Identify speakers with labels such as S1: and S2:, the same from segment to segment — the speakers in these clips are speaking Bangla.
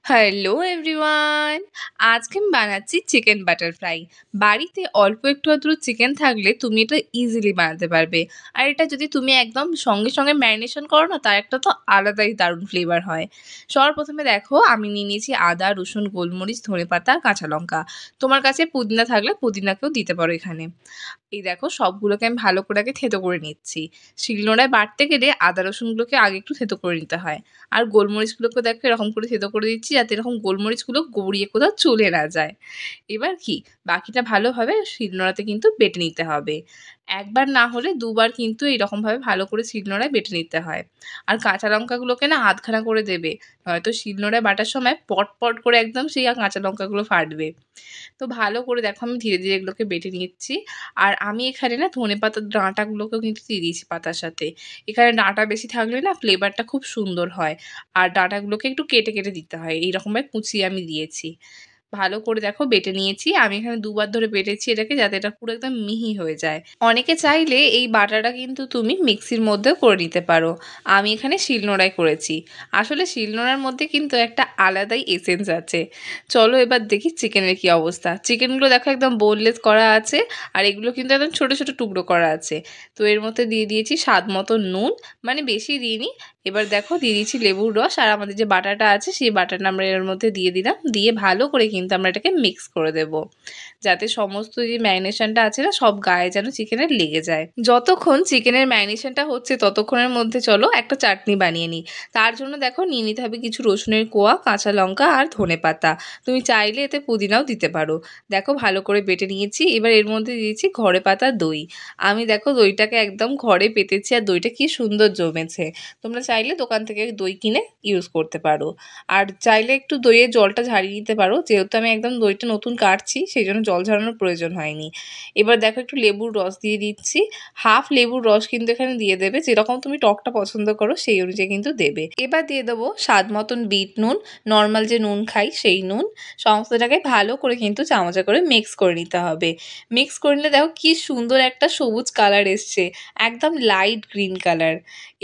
S1: Hello everyone! আজকে আমি বানাচ্ছি চিকেন বাটার ফ্রাই। বাড়িতে অল্প একটু আধটু চিকেন থাকলে তুমি এটা ইজিলি বানাতে পারবে। আর এটা যদি তুমি একদম সঙ্গে ম্যারিনেশন করো না, তার একটা তো আলাদাই দারুণ ফ্লেভার হয়। সবার প্রথমে দেখো আমি নিয়ে নিয়েছি আদা, রসুন, গোলমরিচ, ধনেপাতা, কাঁচা লঙ্কা। তোমার কাছে পুদিনা থাকলে পুদিনাকেও দিতে পারো এখানে। এই দেখো সবগুলোকে আমি ভালো করে আগে থেতো করে নিচ্ছি। শিলনোড়ায় বাটতে গেলে আদা রসুনগুলোকে আগে একটু থেতো করে নিতে হয়। আর গোলমরিচগুলোকে দেখো এরকম করে থেতো করে দিচ্ছি, যাতে এরকম গোলমরিচগুলো গড়িয়ে কোথাও চলে না যায়। এবার কি বাকিটা ভালোভাবে শিলনোড়াতে কিন্তু বেটে নিতে হবে। একবার না হলে দুবার কিন্তু এরকমভাবে ভালো করে শিলনোড়ায় বেটে নিতে হয়। আর কাঁচা লঙ্কাগুলোকে না আধখানা করে দেবে, নয়তো শিলনোড়ায় বাটার সময় পট করে একদম সেই কাঁচা লঙ্কাগুলো ফাটবে। তো ভালো করে দেখো আমি ধীরে এগুলোকে বেটে নিচ্ছি। আর আমি এখানে না ধনেপাতার ডাঁটাগুলোকেও কিন্তু দিয়ে দিয়েছি পাতার সাথে। এখানে ডাঁটা বেশি থাকলে না ফ্লেভারটা খুব সুন্দর হয়। আর ডাঁটাগুলোকে একটু কেটে দিতে হয়। এইরকমভাবে কুচিয়ে আমি দিয়েছি। ভালো করে দেখো বেটে নিয়েছি। আমি এখানে দুবার ধরে বেটেছি এটাকে, যাতে এটা পুরো একদম মিহি হয়ে যায়। অনেকে চাইলে এই বাটাটা কিন্তু তুমি মিক্সির মধ্যেও করে নিতে পারো। আমি এখানে শিলনোড়ায় করেছি। আসলে শিলনোড়ার মধ্যে কিন্তু একটা আলাদাই এসেন্স আছে। চলো এবার দেখি চিকেনের কি অবস্থা। চিকেনগুলো দেখো একদম বোনলেস করা আছে। আর এগুলো কিন্তু একদম ছোট টুকরো করা আছে। তো এর মধ্যে দিয়ে দিয়েছি স্বাদ মতো নুন, মানে বেশি দিইনি। এবার দেখো দিয়ে দিচ্ছি লেবুর রস, আর আমাদের যে বাটাটা আছে সেই বাটাটা আমরা এর মধ্যে দিয়ে দিলাম। দিয়ে ভালো করে কিন্তু আমরা এটাকে মিক্স করে দেব, যাতে সমস্ত যে ম্যারিনেশনটা আছে না সব গায়ে যেন চিকেনের লেগে যায়। যতক্ষণ চিকেনের ম্যারিনেশনটা হচ্ছে ততক্ষণের মধ্যে চলো একটা চাটনি বানিয়ে নিই। তার জন্য দেখো নিয়ে নিতে হবে কিছু রসুনের কোয়া, কাঁচা লঙ্কা আর ধনেপাতা। তুমি চাইলে এতে পুদিনাও দিতে পারো। দেখো ভালো করে বেটে নিয়েছি। এবার এর মধ্যে দিয়েছি ঘরে পাতা দই। আমি দেখো দইটাকে একদম ঘরে পেতেছি, আর দইটা কি সুন্দর জমেছে। তোমরা চাইলে দোকান থেকে দই কিনে ইউজ করতে পারো। আর চাইলে একটু দইয়ের জলটা ঝারিয়ে নিতে পারো, যেহেতু আমি একদম দইটা নতুন কাটছি সেই জন্য জল ঝরানোর প্রয়োজন হয়নি। এবার দেখো একটু লেবুর রস দিয়ে দিচ্ছি। হাফ লেবুর রস কিন্তু এখানে দিয়ে দেবে, যেরকম তুমি টকটা পছন্দ করো সেই অনুযায়ী কিন্তু দেবে। এবার দিয়ে দেবো স্বাদ মতন বিট নুন, নর্মাল যে নুন খাই সেই নুন। সমস্তটাকে ভালো করে কিন্তু চামচে করে মিক্স করে নিতে হবে। মিক্স করে নিলে দেখো কি সুন্দর একটা সবুজ কালার এসছে, একদম লাইট গ্রিন কালার।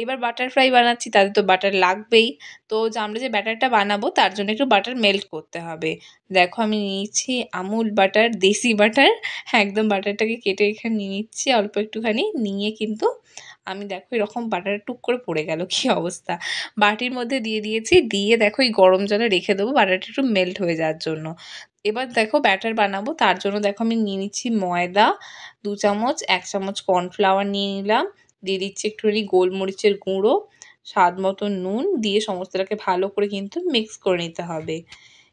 S1: এবার বাটার ফ্রাই বানাচ্ছি, তাতে তো বাটার লাগবেই। তো আমরা যে ব্যাটারটা বানাবো তার জন্য একটু বাটার মেল্ট করতে হবে। দেখো আমি নিয়েছি আমুল বাটার, দেশি বাটার। একদম বাটারটাকে কেটে এখানে নিয়ে নিচ্ছি অল্প একটুখানি, নিয়ে কিন্তু আমি দেখো এরকম বাটার টুক করে পড়ে গেল, কি অবস্থা। বাটির মধ্যে দিয়ে দিয়েছি, দিয়ে দেখো এই গরম জলে রেখে দেবো বাটারটা একটু মেল্ট হয়ে যাওয়ার জন্য। এবার দেখো ব্যাটার বানাবো, তার জন্য দেখো আমি নিয়ে নিচ্ছি ময়দা 2 চামচ, 1 চামচ কর্নফ্লাওয়ার নিয়ে নিলাম, দিয়ে দিচ্ছি একটুখানি গোলমরিচের গুঁড়ো, স্বাদ মতো নুন, দিয়ে সমস্তটাকে ভালো করে কিন্তু মিক্স করে নিতে হবে।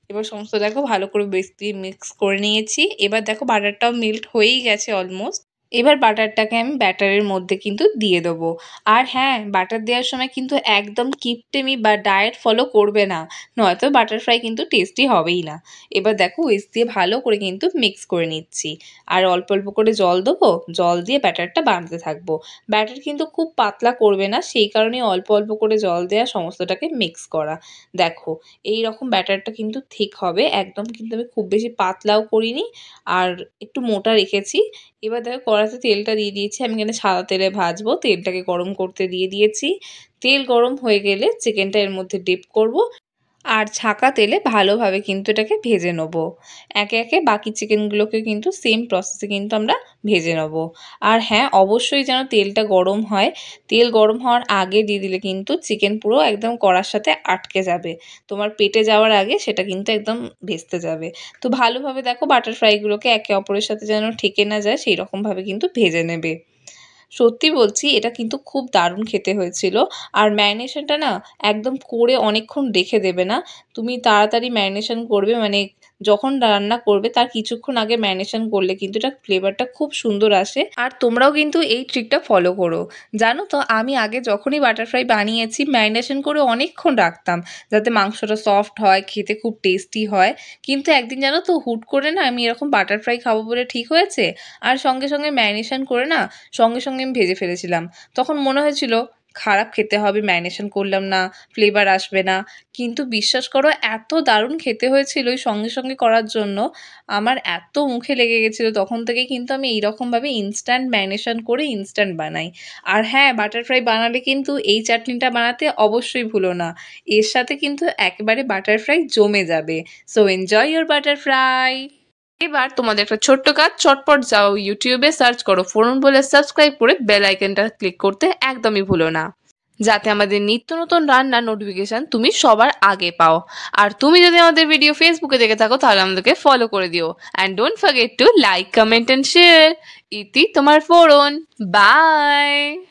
S1: এবার সমস্ত দেখো ভালো করে বেশ দিয়ে মিক্স করে নিয়েছি। এবার দেখো বাটারটাও মেল্ট হয়েই গেছে অলমোস্ট। এবার বাটারটাকে আমি ব্যাটারের মধ্যে কিন্তু দিয়ে দেবো। আর হ্যাঁ, বাটার দেওয়ার সময় কিন্তু একদম কিপটেমি বা ডায়েট ফলো করবে না, নয়তো বাটার ফ্রাই কিন্তু টেস্টি হবেই না। এবার দেখো উইস্ক দিয়ে ভালো করে কিন্তু মিক্স করে নিচ্ছি। আর অল্প করে জল দেবো, জল দিয়ে ব্যাটারটা বানাতে থাকবো। ব্যাটার কিন্তু খুব পাতলা করবে না, সেই কারণে অল্প করে জল দেওয়া, সমস্তটাকে মিক্স করা। দেখো এই রকম ব্যাটারটা কিন্তু ঠিক হবে একদম, কিন্তু আমি খুব বেশি পাতলাও করিনি আর একটু মোটা রেখেছি। এবার দেখো কড়াইতে তেলটা দিয়ে দিয়েছি, আমি এখানে সাদা তেলে ভাজবো। তেলটাকে গরম করতে দিয়ে দিয়েছি। তেল গরম হয়ে গেলে চিকেনটা এর মধ্যে ডিপ করব, আর ছাঁকা তেলে ভালোভাবে কিন্তু এটাকে ভেজে নেব। একে বাকি চিকেনগুলোকে কিন্তু সেম প্রসেসে কিন্তু আমরা ভেজে নেব। আর হ্যাঁ, অবশ্যই যেন তেলটা গরম হয়। তেল গরম হওয়ার আগে দিয়ে দিলে কিন্তু চিকেন পুরো একদম কড়ার সাথে আটকে যাবে, তোমার পেটে যাওয়ার আগে সেটা কিন্তু একদম ভেস্তে যাবে। তো ভালোভাবে দেখো বাটার ফ্রাইগুলোকে একে অপরের সাথে যেন ঠেকে না যায় সেই রকমভাবে কিন্তু ভেজে নেবে। সত্যি বলছি এটা কিন্তু খুব দারুণ খেতে হয়েছিল। আর ম্যারিনেশনটা না একদম করে অনেকক্ষণ রেখে দেবে না, তুমি তাড়াতাড়ি ম্যারিনেশন করবে, মানে যখন রান্না করবে তার কিছুক্ষণ আগে ম্যারিনেশন করলে কিন্তু এটা ফ্লেভারটা খুব সুন্দর আসে। আর তোমরাও কিন্তু এই ট্রিকটা ফলো করো। জানো তো আমি আগে যখনই বাটার ফ্রাই বানিয়েছি ম্যারিনেশন করে অনেকক্ষণ রাখতাম, যাতে মাংসটা সফট হয়, খেতে খুব টেস্টি হয়। কিন্তু একদিন জানো তো হুট করে না আমি এরকম বাটার ফ্রাই খাবো বলে ঠিক হয়েছে, আর সঙ্গে ম্যারিনেশন করে না সঙ্গে আমি ভেজে ফেলেছিলাম। তখন মনে হয়েছিল খারাপ খেতে হবে, ম্যারিনেশন করলাম না, ফ্লেভার আসবে না। কিন্তু বিশ্বাস করো এত দারুণ খেতে হয়েছিল ওই সঙ্গে, সঙ্গে করার জন্য। আমার এত মুখে লেগে গেছিল তখন থেকেই কিন্তু আমি এইরকমভাবে ইনস্ট্যান্ট ম্যারিনেশন করে ইনস্ট্যান্ট বানাই। আর হ্যাঁ, বাটার ফ্রাই বানালে কিন্তু এই চাটনিটা বানাতে অবশ্যই ভুলো না। এর সাথে কিন্তু একেবারে বাটার ফ্রাই জমে যাবে। So enjoy your butter fry. এবার তোমাদের একটা ছোট্ট কাজ, চটপট যাও ইউটিউবে সার্চ করো ফোরন বলে, সাবস্ক্রাইব করে বেল আইকনটা ক্লিক করতে একদমই ভুলো না, যাতে আমাদের নিত্য নতুন রান্নার নোটিফিকেশন তুমি সবার আগে পাও। আর তুমি যদি আমাদের ভিডিও ফেসবুকে দেখে থাকো তাহলে আমাদেরকে ফলো করে দিও। And don't forget to like, comment and share. ইতি তোমার ফোরন। বাই।